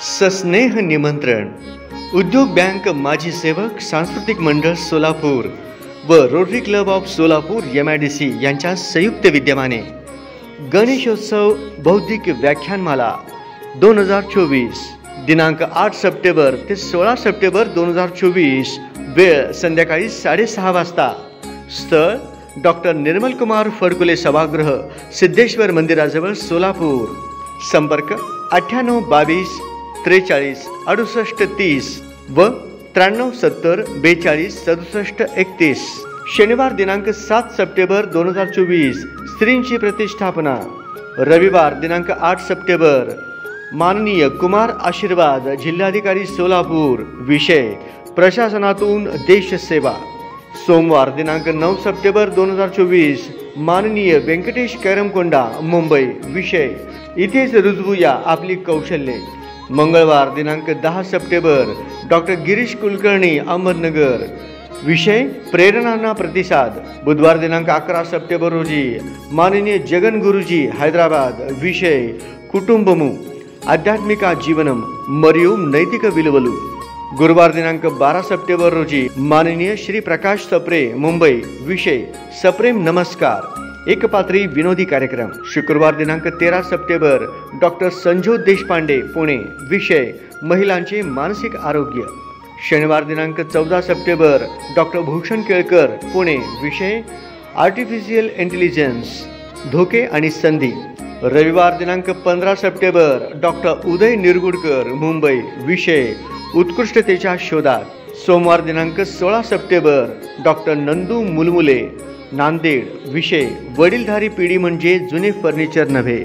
सस्नेह निमंत्रण उद्योग बँक माजी सेवक सांस्कृतिक मंडळ सोलापूर व rotary club of Solapur MIDC यांच्या संयुक्त विद्यमाने गणेशोत्सव बौद्धिक व्याख्यानमाला 2024 दिनांक 8 सप्टेंबर ते 16 सप्टेंबर 2024 वेळ संध्याकाळी 6:30 वाजता। स्थळ डॉक्टर निर्मल कुमार फडकुले सभागृह सिद्धेश्वर मंदिराजवळ सोलापूर। संपर्क 98 22 43 68 30 व 93 70 42 67 31। शनिवार दिनांक 7 सप्टेंबर 2024 स्त्रींची प्रतिष्ठापना। रविवार दिनांक 8 सप्टेंबर माननीय कुमार आशीर्वाद जिल्हाधिकारी सोलापूर। विषय प्रशासनातून देशसेवा। सोमवार दिनांक 9 सप्टेंबर 2024 माननीय व्यंकटेश कैरमकोंडा मुंबई। विषय इथेच रुजवूया आपली कौशल्ये। मंगळवार दिनांक 10 सप्टेंबर डॉक्टर गिरीश कुलकर्णी अहमदनगर। विषय प्रेरणांना प्रतिसाद। बुधवार दिनांक 11 सप्टेंबर रोजी माननीय जगन गुरुजी हैदराबाद। विषय कुटुंबमु आध्यात्मिका जीवनम मरियु नैतिक विलवलु। गुरुवार दिनांक 12 सप्टेंबर रोजी माननीय श्री प्रकाश सप्रे मुंबई। विषय सप्रेम नमस्कार एकपात्री विनोदी कार्यक्रम। शुक्रवार दिनांक 13 सप्टेंबर डॉक्टर संजोत देशपांडे पुणे। विषय महिलांचे मानसिक आरोग्य। शनिवार दिनांक 14 सप्टेंबर डॉक्टर भूषण केळकर पुणे। विषय आर्टिफिशियल इंटेलिजन्स धोके आणि संधी। रविवार दिनांक 15 सप्टेंबर डॉक्टर उदय निरगुडकर मुंबई। विषय उत्कृष्टतेच्या शोधात। सोमवार दिनांक 16 सप्टेंबर डॉक्टर नंदू मुलमुले नांदेड। विषय वडीलधारी पिढी म्हणजे जुने फर्निचर नव्हे।